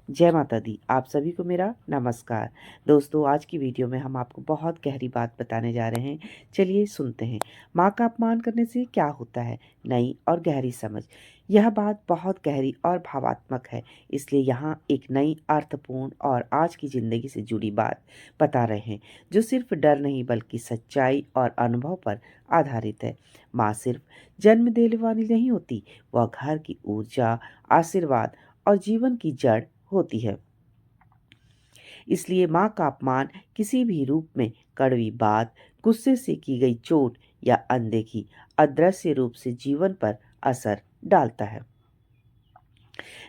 जय माता दी। आप सभी को मेरा नमस्कार। दोस्तों, आज की वीडियो में हम आपको बहुत गहरी बात बताने जा रहे हैं। चलिए सुनते हैं। माँ का अपमान करने से क्या होता है? नई और गहरी समझ। यह बात बहुत गहरी और भावात्मक है, इसलिए यहाँ एक नई अर्थपूर्ण और आज की ज़िंदगी से जुड़ी बात बता रहे हैं, जो सिर्फ डर नहीं बल्कि सच्चाई और अनुभव पर आधारित है। माँ सिर्फ जन्म देने वाली नहीं होती, वह घर की ऊर्जा, आशीर्वाद और जीवन की जड़ होती है। इसलिए माँ का अपमान किसी भी रूप में कड़वी बात, गुस्से से की गई चोट या अनदेखी अदृश्य रूप से जीवन पर असर डालता है।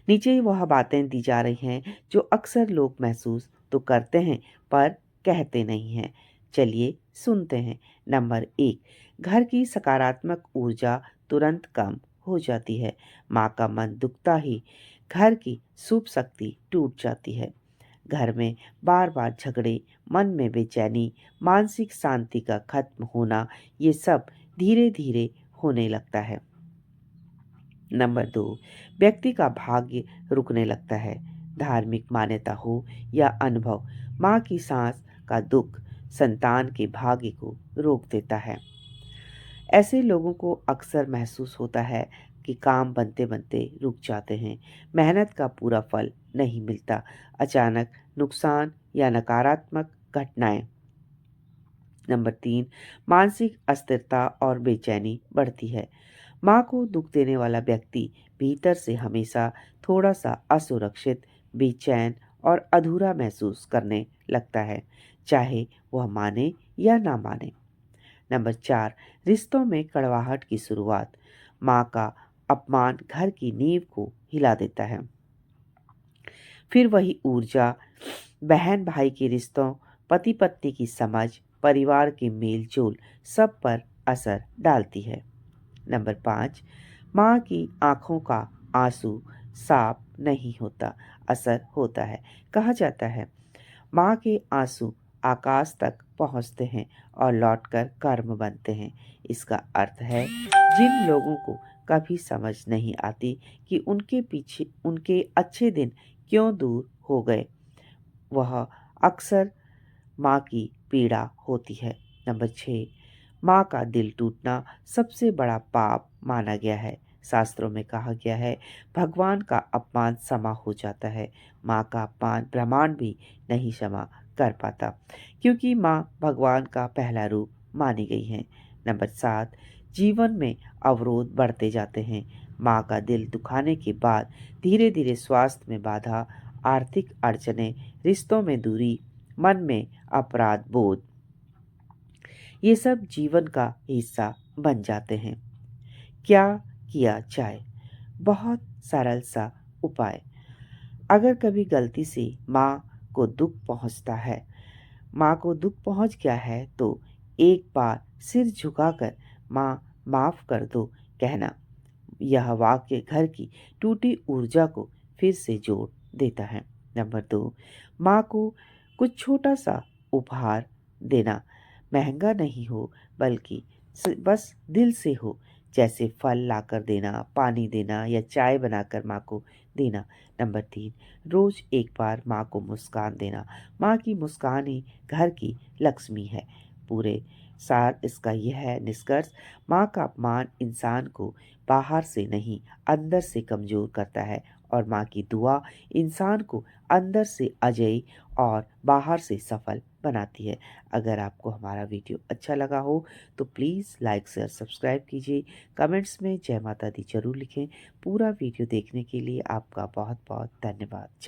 नीचे वह बातें दी जा रही हैं जो अक्सर लोग महसूस तो करते हैं पर कहते नहीं हैं। चलिए सुनते हैं। नंबर 1, घर की सकारात्मक ऊर्जा तुरंत कम हो जाती है। माँ का मन दुखता ही घर की शुभ शक्ति टूट जाती है। घर में बार बार झगड़े, मन में बेचैनी, मानसिक शांति का खत्म होना, ये सब धीरे धीरे होने लगता है। नंबर 2, व्यक्ति का भाग्य रुकने लगता है। धार्मिक मान्यता हो या अनुभव, माँ की सांस का दुख संतान के भाग्य को रोक देता है। ऐसे लोगों को अक्सर महसूस होता है कि काम बनते बनते रुक जाते हैं, मेहनत का पूरा फल नहीं मिलता, अचानक नुकसान या नकारात्मक घटनाएं। नंबर 3, मानसिक अस्थिरता और बेचैनी बढ़ती है। माँ को दुख देने वाला व्यक्ति भीतर से हमेशा थोड़ा सा असुरक्षित, बेचैन और अधूरा महसूस करने लगता है, चाहे वह माने या ना माने। नंबर 4, रिश्तों में कड़वाहट की शुरुआत। माँ का अपमान घर की नींव को हिला देता है। फिर वही ऊर्जा बहन भाई के रिश्तों, पति पत्नी की समझ, परिवार के मेल जोल सब पर असर डालती है। नंबर 5, माँ की आंखों का आंसू साफ नहीं होता, असर होता है। कहा जाता है माँ के आंसू आकाश तक पहुँचते हैं और लौटकर कर्म बनते हैं। इसका अर्थ है जिन लोगों को कभी समझ नहीं आती कि उनके पीछे उनके अच्छे दिन क्यों दूर हो गए, वह अक्सर माँ की पीड़ा होती है। नंबर 6, माँ का दिल टूटना सबसे बड़ा पाप माना गया है। शास्त्रों में कहा गया है भगवान का अपमान क्षमा हो जाता है, माँ का अपमान ब्रह्मांड भी नहीं क्षमा कर पाता, क्योंकि माँ भगवान का पहला रूप मानी गई है। नंबर 7, जीवन में अवरोध बढ़ते जाते हैं। माँ का दिल दुखाने के बाद धीरे धीरे स्वास्थ्य में बाधा, आर्थिक अड़चने, रिश्तों में दूरी, मन में अपराध बोध, ये सब जीवन का हिस्सा बन जाते हैं। क्या किया जाए? बहुत सरल सा उपाय। अगर कभी गलती से को दुख पहुंचता है माँ को दुख पहुंच गया है तो एक बार सिर झुकाकर माँ माफ कर दो कहना, यह वाक्य घर की टूटी ऊर्जा को फिर से जोड़ देता है। नंबर 2, माँ को कुछ छोटा सा उपहार देना, महंगा नहीं हो बल्कि बस दिल से हो, जैसे फल लाकर देना, पानी देना या चाय बनाकर माँ को देना। नंबर 3, रोज एक बार माँ को मुस्कान देना। माँ की मुस्कान ही घर की लक्ष्मी है। पूरे सार इसका यह है निष्कर्ष, माँ का अपमान इंसान को बाहर से नहीं अंदर से कमजोर करता है और माँ की दुआ इंसान को अंदर से अजयी और बाहर से सफल बनाती है। अगर आपको हमारा वीडियो अच्छा लगा हो तो प्लीज़ लाइक शेयर सब्सक्राइब कीजिए। कमेंट्स में जय माता दी जरूर लिखें। पूरा वीडियो देखने के लिए आपका बहुत बहुत धन्यवाद। जय